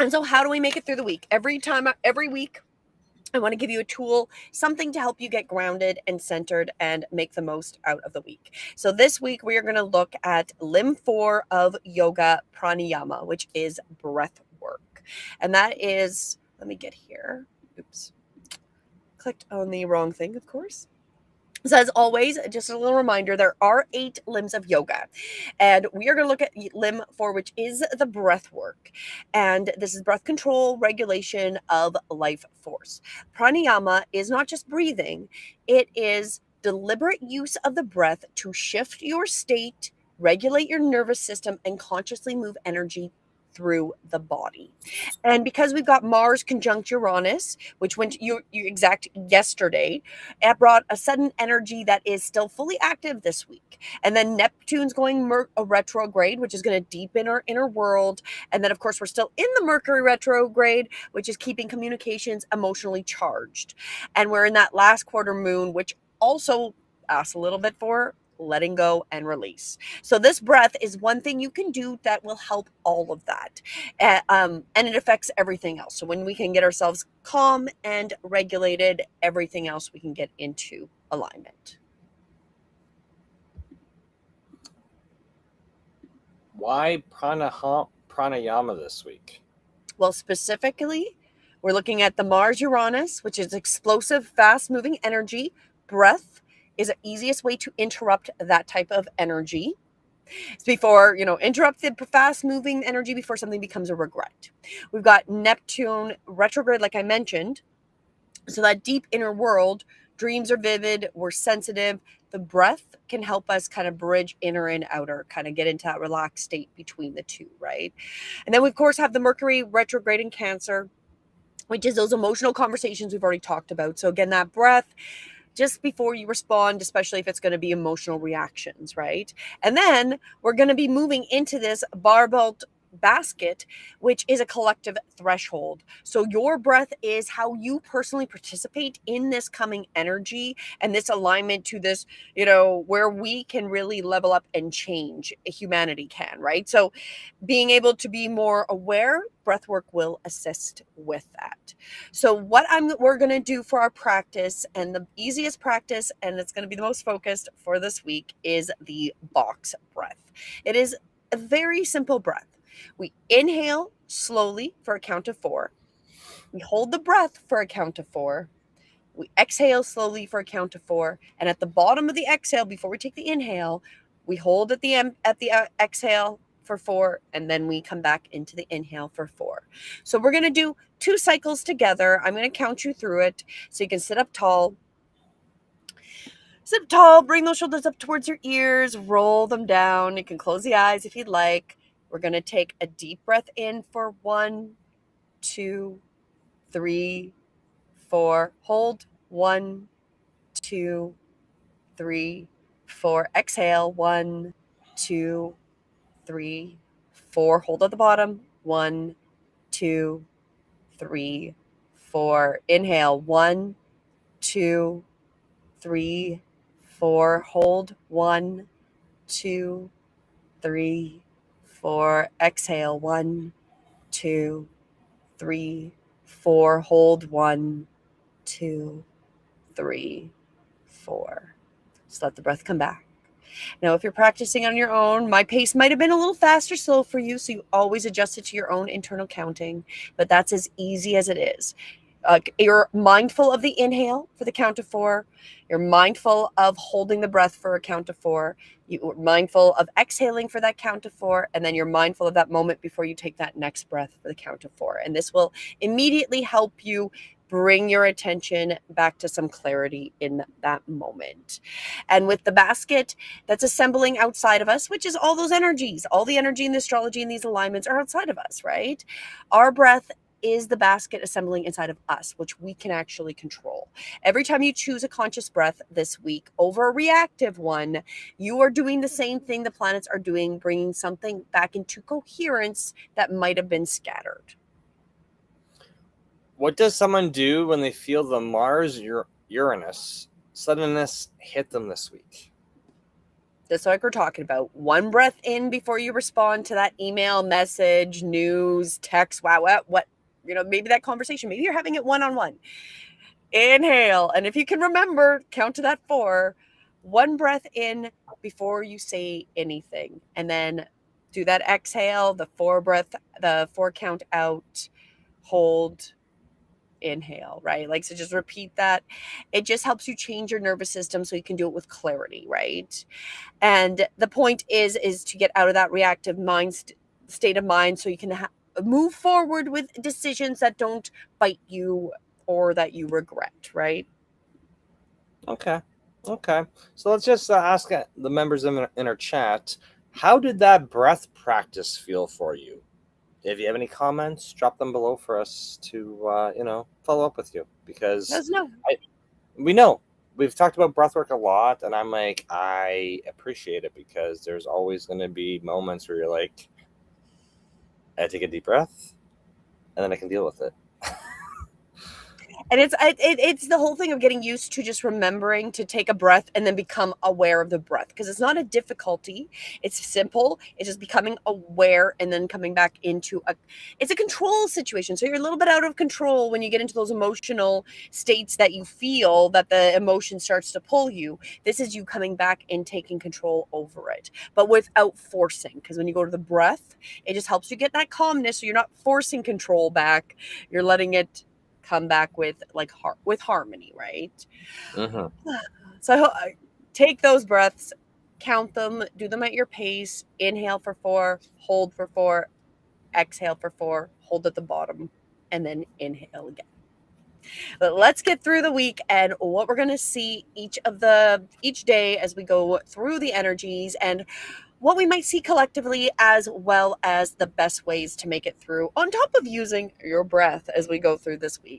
And so how do we make it through the week? Every week, I want to give you a tool, something to help you get grounded and centered and make the most out of the week. So this week, we are going to look at limb 4 of yoga, pranayama, which is breath work. And that is, let me get here. Oops. Clicked on the wrong thing, of course. So as always, just a little reminder, there are 8 limbs of yoga. And we are going to look at limb 4, which is the breath work. And this is breath control, regulation of life force. Pranayama is not just breathing, it is deliberate use of the breath to shift your state, regulate your nervous system, and consciously move energy through the body. And because we've got Mars conjunct Uranus, which went you exact yesterday, it brought a sudden energy that is still fully active this week. And then Neptune's going a retrograde, which is going to deepen our inner world. And then, of course, we're still in the Mercury retrograde, which is keeping communications emotionally charged. And we're in that last quarter moon, which also asks a little bit for letting go and release. So this breath is one thing you can do that will help all of that. And it affects everything else. So when we can get ourselves calm and regulated, everything else we can get into alignment. Why pranayama this week? Well, specifically, we're looking at the Mars Uranus, which is explosive, fast moving energy. Breath is the easiest way to interrupt that type of energy. It's before, interrupt the fast moving energy before something becomes a regret. We've got Neptune retrograde, like I mentioned. So that deep inner world, dreams are vivid, we're sensitive. The breath can help us kind of bridge inner and outer, kind of get into that relaxed state between the two, right? And then we, of course, have the Mercury retrograde in Cancer, which is those emotional conversations we've already talked about. So again, that breath just before you respond, especially if it's going to be emotional reactions, right? And then we're going to be moving into this barbell basket, which is a collective threshold. So your breath is how you personally participate in this coming energy and this alignment to this, where we can really level up and change. Humanity can, right? So being able to be more aware, breathwork will assist with that. So what we're going to do for our practice, and the easiest practice, and it's going to be the most focused for this week, is the box breath. It is a very simple breath. We inhale slowly for a count of 4. We hold the breath for a count of 4. We exhale slowly for a count of 4. And at the bottom of the exhale, before we take the inhale, we hold at the exhale for 4, and then we come back into the inhale for 4. So we're going to do 2 cycles together. I'm going to count you through it so you can sit up tall. Sit up tall, bring those shoulders up towards your ears, roll them down. You can close the eyes if you'd like. We're going to take a deep breath in for 1, 2, 3, 4. Hold 1, 2, 3, 4. Exhale 1, 2, 3, 4. Hold at the bottom 1, 2, 3, 4. Inhale 1, 2, 3, 4. Hold 1, 2, 3, 4. Exhale 1, 2, 3, 4. Hold 1, 2, 3, 4. Just let the breath come back. Now, if you're practicing on your own, my pace might have been a little fast or slow for you, so you always adjust it to your own internal counting, but that's as easy as it is. You're mindful of the inhale for the count of 4. You're mindful of holding the breath for a count of 4. You're mindful of exhaling for that count of 4. And then you're mindful of that moment before you take that next breath for the count of 4. And this will immediately help you bring your attention back to some clarity in that moment. And with the basket that's assembling outside of us, which is all those energies, all the energy in the astrology and these alignments are outside of us, right? Our breath is the basket assembling inside of us, which we can actually control. Every time you choose a conscious breath this week over a reactive one, you are doing the same thing the planets are doing, bringing something back into coherence that might have been scattered. What does someone do when they feel the Mars Uranus suddenness hit them this week? just like we're talking about. One breath in before you respond to that email, message, news, text, what, maybe that conversation, maybe you're having it one-on-one. Inhale. And if you can remember, count to that 4. One breath in before you say anything. And then do that exhale, the 4 count out, hold, inhale, right? Like, so just repeat that. It just helps you change your nervous system so you can do it with clarity, right? And the point is to get out of that reactive state of mind so you can move forward with decisions that don't bite you or that you regret, right? Okay. Okay. So let's just ask the members in our chat, how did that breath practice feel for you? If you have any comments, drop them below for us to, follow up with you. Because Let us know. we know we've talked about breath work a lot, and I'm like, I appreciate it because there's always going to be moments where you're like, I take a deep breath, and then I can deal with it. And it's the whole thing of getting used to just remembering to take a breath and then become aware of the breath, because it's not a difficulty. It's simple. It's just becoming aware and then coming back into it's a control situation. So you're a little bit out of control when you get into those emotional states that you feel that the emotion starts to pull you. This is you coming back and taking control over it, but without forcing. Because when you go to the breath, it just helps you get that calmness. So you're not forcing control back. You're letting it come back with with harmony, right? Mm-hmm. So take those breaths, count them, do them at your pace. Inhale for 4, hold for 4, exhale for 4, hold at the bottom, and then inhale again. But let's get through the week and what we're going to see each day as we go through the energies, and what we might see collectively, as well as the best ways to make it through, on top of using your breath as we go through this week.